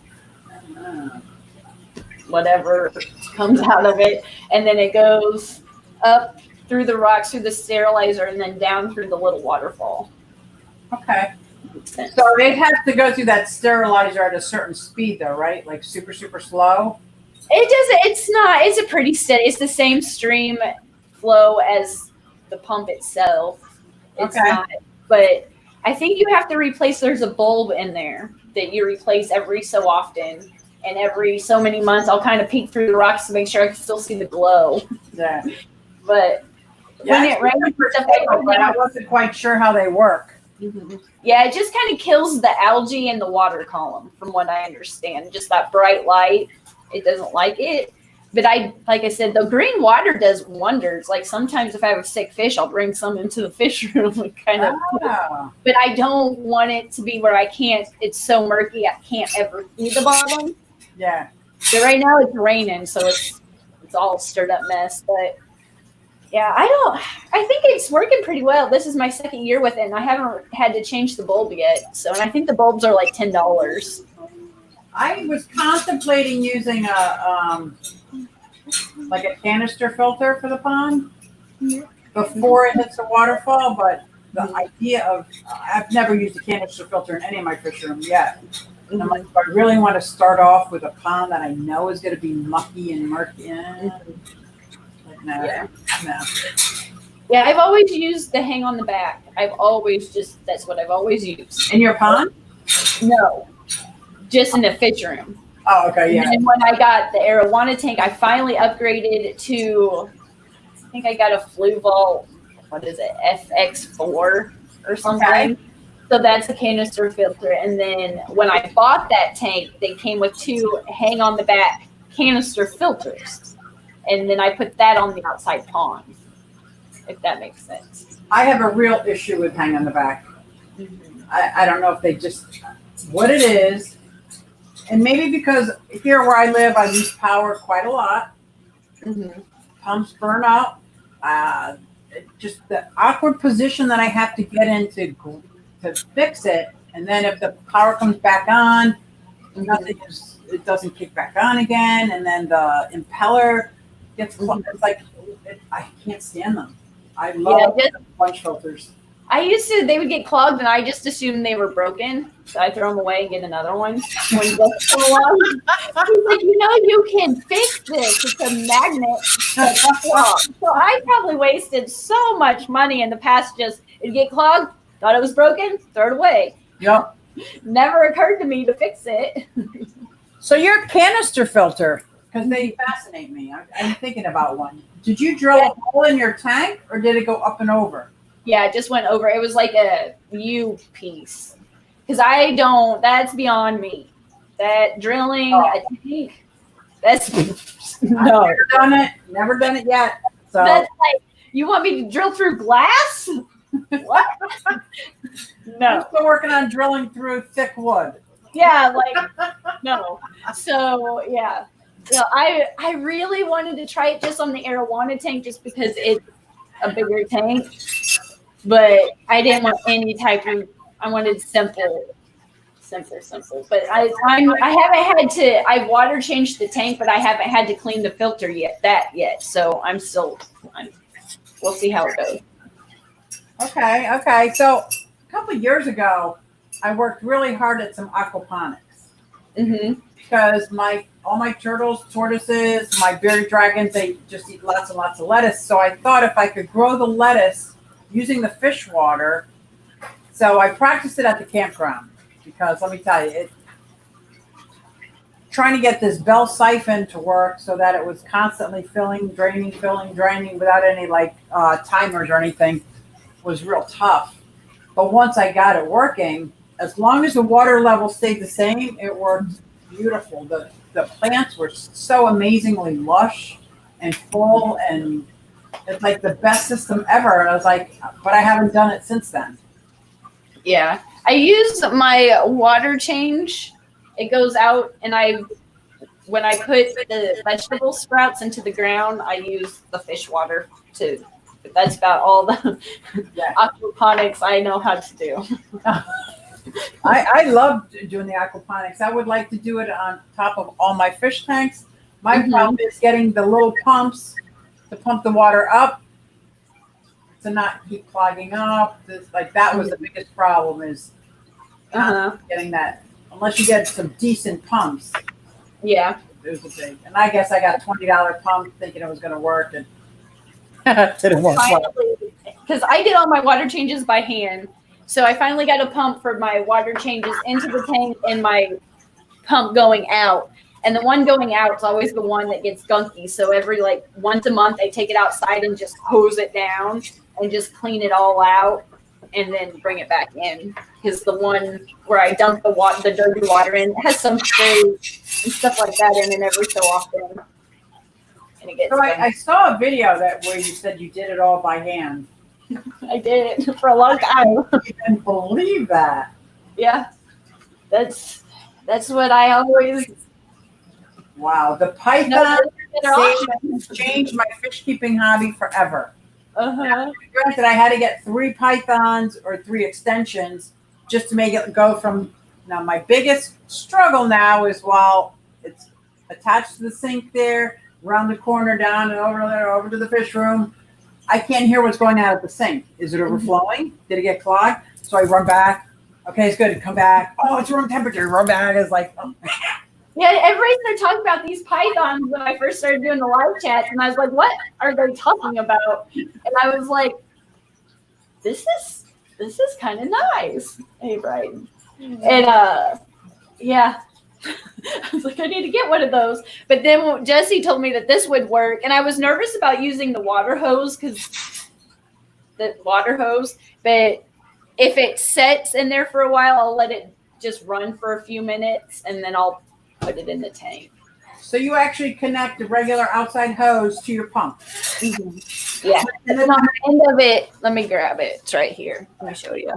whatever comes out of it, and then it goes up through the rocks, through the sterilizer, and then down through the little waterfall. Okay. So it has to go through that sterilizer at a certain speed, though, right? Like super, super slow? It doesn't. It's not. It's a pretty steady. It's the same stream flow as the pump itself. It's not. But I think you have to replace. There's a bulb in there that you replace every so often, and every so many months, I'll kind of peek through the rocks to make sure I can still see the glow. Yeah. But when it rains, I wasn't quite sure how they work. Yeah, it just kind of kills the algae in the water column, from what I understand. Just that bright light. It doesn't like it. But like I said, the green water does wonders. Like sometimes if I have a sick fish, I'll bring some into the fish room and kind of. But I don't want it to be where I can't. It's so murky, I can't ever see the bottom. Yeah. But right now it's raining, so it's all stirred up mess. But yeah, I think it's working pretty well. This is my second year with it, and I haven't had to change the bulb yet. So, and I think the bulbs are like $10. I was contemplating using a canister filter for the pond before it hits the waterfall, but the idea of I've never used a canister filter in any of my fish rooms yet. And I'm like, if I really want to start off with a pond that I know is going to be mucky and murky. No. Yeah, I've always used the hang on the back. That's what I've always used. In your pond? No, just in the fish room. Oh, okay, yeah. And when I got the arowana tank, I finally upgraded to, I think I got a Fluval, what is it, FX4 or something. Okay. So that's a canister filter. And then when I bought that tank, they came with 2 hang on the back canister filters. And then I put that on the outside pond, if that makes sense. I have a real issue with hang on the back. I don't know if they just, what it is. And maybe because here where I live, I use power quite a lot. Pumps burn out. Just the awkward position that I have to get into to fix it. And then if the power comes back on, it doesn't kick back on again. And then the impeller gets clogged. It's like, I can't stand them. I love sponge filters. They would get clogged, and I just assumed they were broken. So I throw them away and get another one. When it gets so long. He's like, you can fix this. It's a magnet. So I probably wasted so much money in the past. It'd get clogged, thought it was broken, throw it away. Yep. Never occurred to me to fix it. So your canister filter, because they fascinate me. I'm thinking about one. Did you drill a hole in your tank, or did it go up and over? Yeah, it just went over. It was like a U piece. Because that's beyond me. That drilling a tank, that's no. I've never done it yet. So that's like, you want me to drill through glass? What? No. I'm still working on drilling through thick wood. Yeah, no. So yeah. So I really wanted to try it just on the arowana tank, just because it's a bigger tank. But I didn't want any type of. I wanted simple. But I haven't had to. I've water changed the tank, but I haven't had to clean the filter yet. So we'll see how it goes. Okay. So a couple of years ago, I worked really hard at some aquaponics. Because all my turtles, tortoises, my bearded dragons, they just eat lots and lots of lettuce. So I thought if I could grow the lettuce using the fish water. So I practiced it at the campground, because let me tell you, trying to get this bell siphon to work so that it was constantly filling, draining without any timers or anything was real tough. But once I got it working, as long as the water level stayed the same, it worked beautiful. The plants were so amazingly lush and full, and it's like the best system ever. And I was like, but I haven't done it since then. Yeah. I use my water change. It goes out, and when I put the vegetable sprouts into the ground, I use the fish water too. That's about all the aquaponics I know how to do. I love doing the aquaponics. I would like to do it on top of all my fish tanks. My problem is getting the little pumps to pump the water up to not keep clogging up. That was the biggest problem, is getting that. Unless you get some decent pumps. Yeah. It was a big. And I guess I got a $20 pump thinking it was going to work, and didn't work. Because I did all my water changes by hand. So I finally got a pump for my water changes into the tank and my pump going out. And the one going out is always the one that gets gunky. So every once a month, I take it outside and just hose it down and just clean it all out and then bring it back in. Because the one where I dump the dirty water in has some spray and stuff like that in it every so often. And it gets I saw a video where you said you did it all by hand. I did it for a long time. I can't believe that. Yeah, that's what I always. Wow, the python changed my fish keeping hobby forever. Granted, I had to get 3 pythons or 3 extensions just to make it go from. Now, my biggest struggle now is while it's attached to the sink there, around the corner, down and over there, over to the fish room. I can't hear what's going out at the sink. Is it overflowing? Did it get clogged? So I run back. Okay, it's good. Come back. Oh, it's room temperature. Run back. It's like, oh. Yeah, everybody started talking about these pythons when I first started doing the live chats, and I was like, what are they talking about? And I was like, this is kind of nice. Hey, Brian. And yeah. I was like, I need to get one of those. But then Jesse told me that this would work. And I was nervous about using the water hose but if it sets in there for a while, I'll let it just run for a few minutes and then I'll put it in the tank. So you actually connect the regular outside hose to your pump. Yeah. And then on the end of it, let me grab it. It's right here. Let me show you.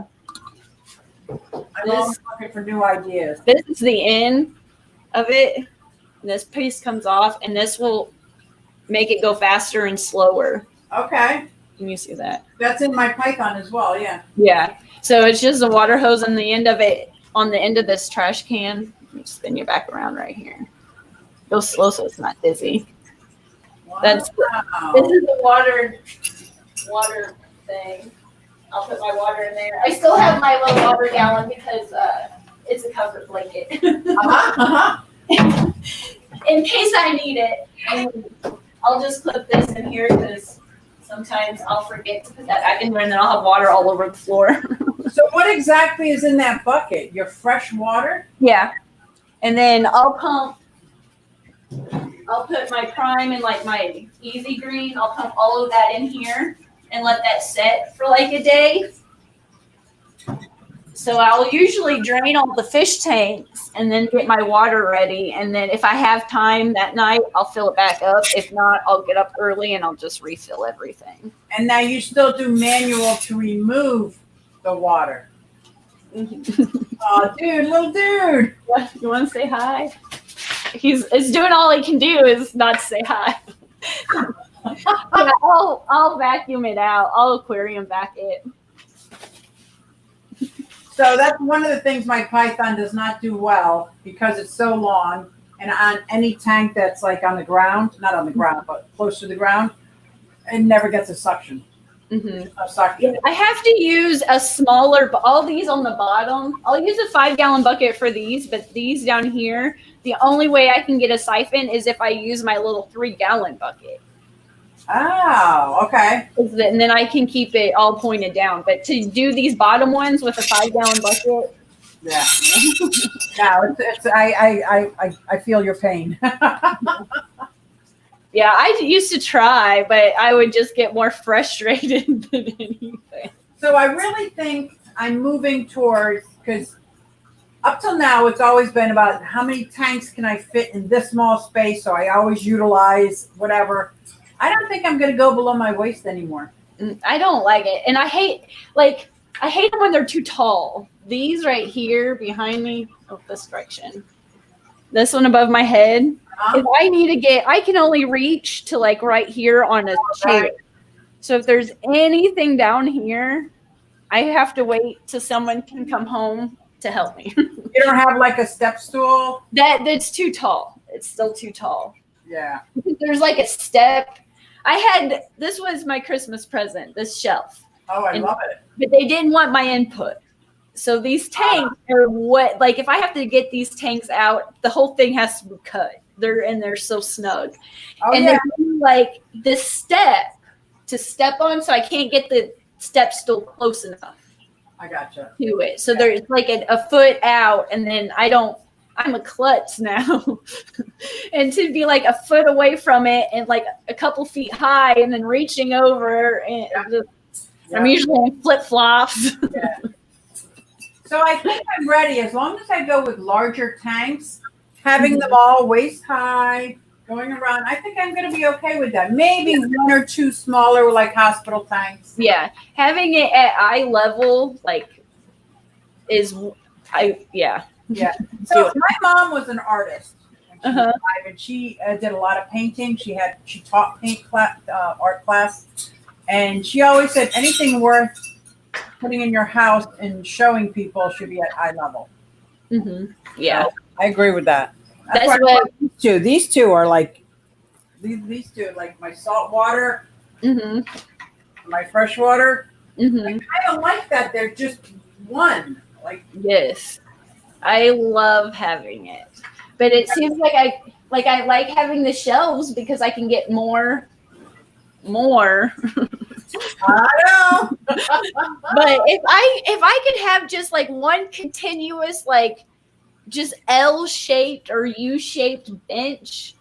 I'm always looking for new ideas. This is the end of it. And this piece comes off, and this will make it go faster and slower. Okay. Can you see that? That's in my python as well, yeah. Yeah. So it's just a water hose on the end of it, on the end of this trash can. Let me spin you back around right here. Go slow so it's not dizzy. Wow. This is the water thing. I'll put my water in there. I still have my little water gallon because it's a covered blanket. In case I need it, I'll just clip this in here because sometimes I'll forget to put that back in there and then I'll have water all over the floor. So what exactly is in that bucket? Your fresh water? Yeah. And then I'll put my prime and my easy green. I'll pump all of that in here and let that set for a day. So I'll usually drain all the fish tanks and then get my water ready. And then if I have time that night, I'll fill it back up. If not, I'll get up early and I'll just refill everything. And now you still do manual to remove the water. Oh, dude, little dude. You want to say hi? It's doing all he can do is not say hi. Yeah, I'll vacuum it out. I'll aquarium vac it. So that's one of the things my python does not do well because it's so long. And on any tank that's on the ground, not on the ground, but close to the ground, it never gets a suction. No suction. I have to use a smaller, all these on the bottom. I'll use a 5-gallon bucket for these, but these down here, the only way I can get a siphon is if I use my little 3-gallon bucket. Oh, okay. And then I can keep it all pointed down. But to do these bottom ones with a 5-gallon bucket. Yeah. No, I feel your pain. Yeah, I used to try, but I would just get more frustrated than anything. So I really think I'm moving towards, because up till now, it's always been about how many tanks can I fit in this small space. So I always utilize whatever. I don't think I'm going to go below my waist anymore. I don't like it. And I hate them when they're too tall. These right here behind me, this direction. This one above my head. If I need to I can only reach to like right here on a chair. Right. So if there's anything down here, I have to wait till someone can come home to help me. You don't have like a step stool? That's too tall. It's still too tall. Yeah. There's like a step. This was my Christmas present, this shelf. Oh, I love it. But they didn't want my input. So these tanks are what, like if I have to get these tanks out, the whole thing has to be cut. They're so snug. Oh, and yeah. then like this step to step on, so I can't get the step stool close enough. I gotcha. To it. So there's like a foot out, and then I'm a klutz now. And to be like a foot away from it and like a couple feet high and then reaching over, and I'm usually in flip-flops. Yeah. So I think I'm ready. As long as I go with larger tanks, having them all waist high, going around, I think I'm going to be okay with that. Maybe one or two smaller, like hospital tanks. Yeah. Having it at eye level, yeah. So my mom was an artist. When she was alive, and she did a lot of painting. She taught art class. And she always said anything worth putting in your house and showing people should be at eye level. Mm-hmm. Yeah. So I agree with that. That's what these two are like, these two, like my salt water, my fresh water. Mm-hmm. I kind of like that. They're just one. Yes. I love having it. But it seems like I like having the shelves because I can get more. I know. But if I could have just like one continuous just L-shaped or U-shaped bench,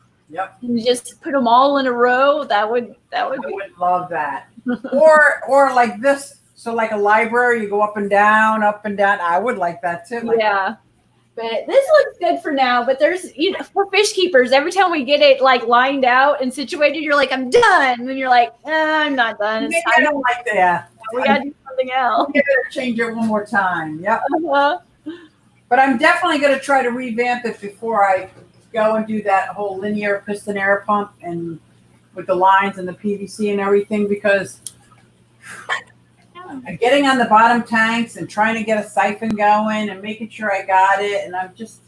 and just put them all in a row, I would love that. or like this, so like a library, you go up and down. I would like that too. Yeah. But this looks good for now. But there's, for fish keepers, every time we get it lined out and situated, you're like, I'm done. And then you're like, I'm not done. Maybe I don't like that. We got to do something else. We're going to change it one more time. Yep. Uh-huh. But I'm definitely going to try to revamp it before I go and do that whole linear piston air pump and with the lines and the PVC and everything, because getting on the bottom tanks and trying to get a siphon going and making sure I got it, and I'm just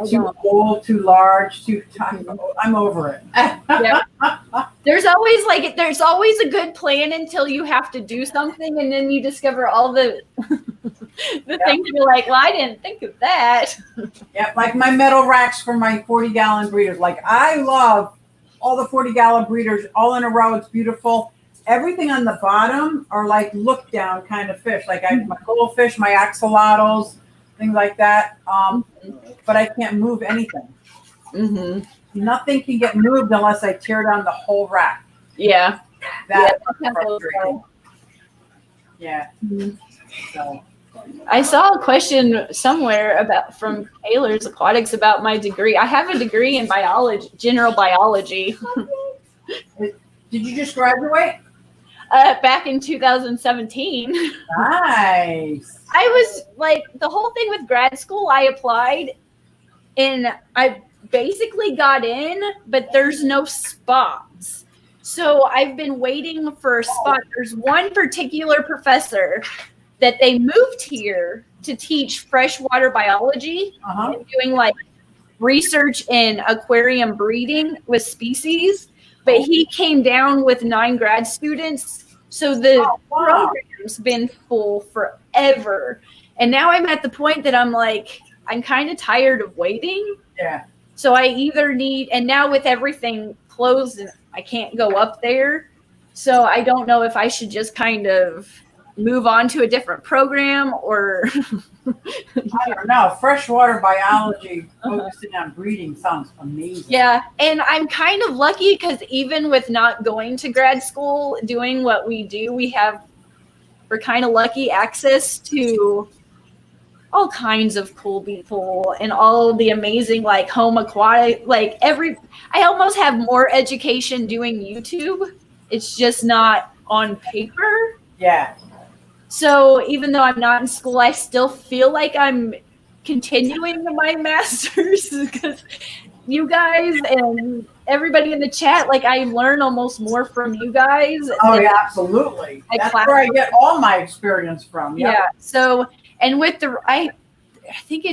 too old, too large, too tight. I'm over it. Yeah. There's always a good plan until you have to do something, and then you discover all the things you're like, well, I didn't think of that. Yeah, like my metal racks for my 40-gallon breeders. Like, I love all the 40-gallon breeders all in a row. It's beautiful. Everything on the bottom are like look down kind of fish. Like my goldfish, my axolotls, things like that. But I can't move anything. Mm-hmm. Nothing can get moved unless I tear down the whole rack. Yeah. That's frustrating. Yeah. Mm-hmm. So I saw a question somewhere from Taylor's Aquatics about my degree. I have a degree in biology, general biology. Did you just graduate? Back in 2017. Nice. I was the whole thing with grad school, I applied and I basically got in, but there's no spots. So I've been waiting for a spot. There's one particular professor that they moved here to teach freshwater biology and doing research in aquarium breeding with species. But he came down with 9 grad students. So the program's been full forever. And now I'm at the point that I'm kind of tired of waiting. Yeah. So I either need, and now with everything closed, and I can't go up there. So I don't know if I should just kind of move on to a different program or I don't know. Freshwater biology focusing on breeding sounds amazing. Yeah, and I'm kind of lucky because even with not going to grad school, doing what we do, we have we're kind of lucky access to all kinds of cool people and all the amazing like home aquatic, like I almost have more education doing YouTube. It's just not on paper. Yeah. So even though I'm not in school, I still feel like I'm continuing my master's because you guys and everybody in the chat, like I learn almost more from you guys. Oh yeah, absolutely. That's where I get all my experience from. Yep. Yeah. So, and with I think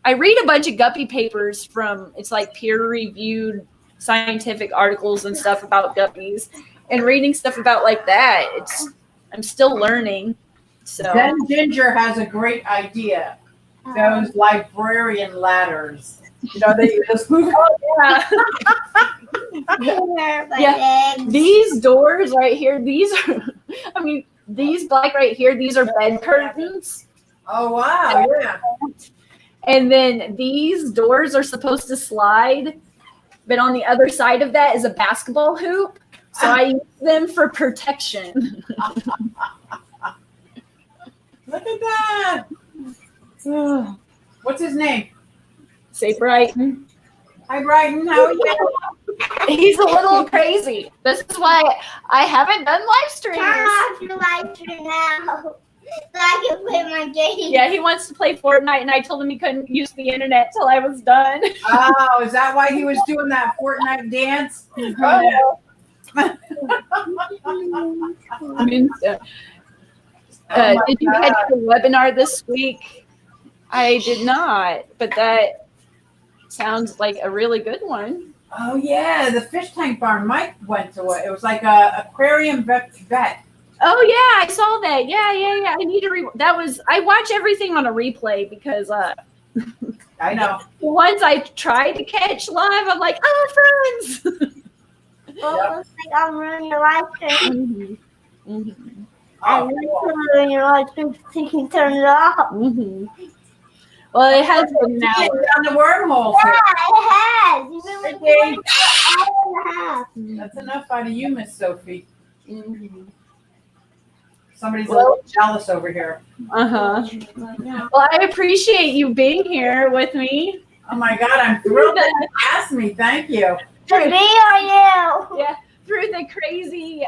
I read a bunch of guppy papers from, it's like peer reviewed scientific articles and stuff about guppies, and reading stuff about like that. I'm still learning. So Then Ginger has a great idea. Those librarian ladders. You know, they just move. Yeah. These doors right here, these are, I mean, these black right here, these are bed curtains. Oh, wow. Yeah. And then these doors are supposed to slide, but on the other side of that is a basketball hoop. So I use them for protection. Look at that. What's his name? Say Brighton. Hi, Brighton. How are you? He's a little crazy. This is why I haven't done live streams. Turn off your live stream now, so I can play my game. Yeah, he wants to play Fortnite, and I told him he couldn't use the internet till I was done. Oh, is that why he was doing that Fortnite dance? Oh. Did you catch the webinar this week? I did not, but that sounds like a really good one. Oh yeah, the fish tank barn. Mike went to it. It was like a aquarium vet. Oh yeah, I saw that. Yeah. I need to I watch everything on a replay because I know. the ones I try to catch live, I'm like, oh, friends. Well, looks like I'm ruining your live stream. Mm-hmm. I'm ruining your live stream so you can turn it off. Mm-hmm. Well, it has been now. Down the wormhole. Yeah, it has. You've been like Okay. an hour and a half. That's enough out of you, Miss Sophie. Mm-hmm. Somebody's a little jealous over here. Uh-huh. Well, I appreciate you being here with me. Oh my God, I'm thrilled that you asked me. Thank you. To me or you? Yeah, through the crazy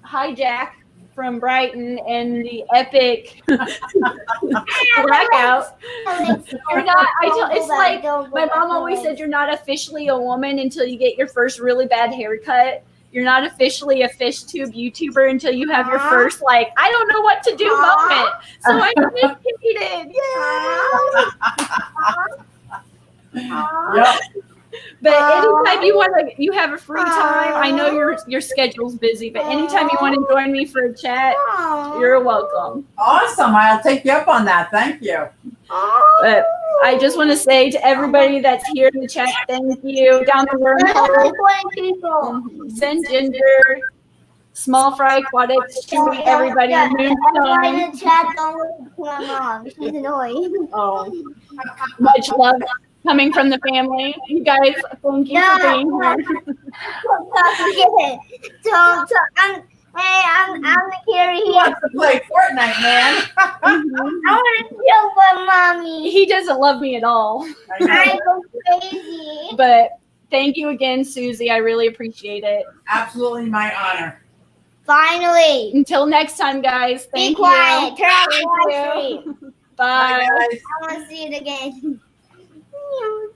hijack from Brighton and the epic blackout. You're not. It's like my mom always said, you're not officially a woman until you get your first really bad haircut. You're not officially a fish tube YouTuber until you have your first, like, I don't know what to do moment. So I'm educated. Yeah. Yep. But anytime you have a free time, I know your schedule's busy, but anytime you want to join me for a chat, you're welcome. Awesome. I'll take you up on that. Thank you. But I just want to say to everybody that's here in the chat, thank you. Down the wormhole, send Ginger, Small Fry Aquatics, to everybody. Everybody in the chat, don't listen to my mom. She's annoying. Oh, much love coming from the family. You guys, thank you for being here. Don't. I'm the carry Who here. wants to play Fortnite, man? I want to kill my mommy. He doesn't love me at all. I go crazy. But thank you again, Susie. I really appreciate it. Absolutely my honor. Finally. Until next time, guys. Be Thank quiet. you. Turn off the Thank live you. stream. Bye. Bye, guys. I want to see it again.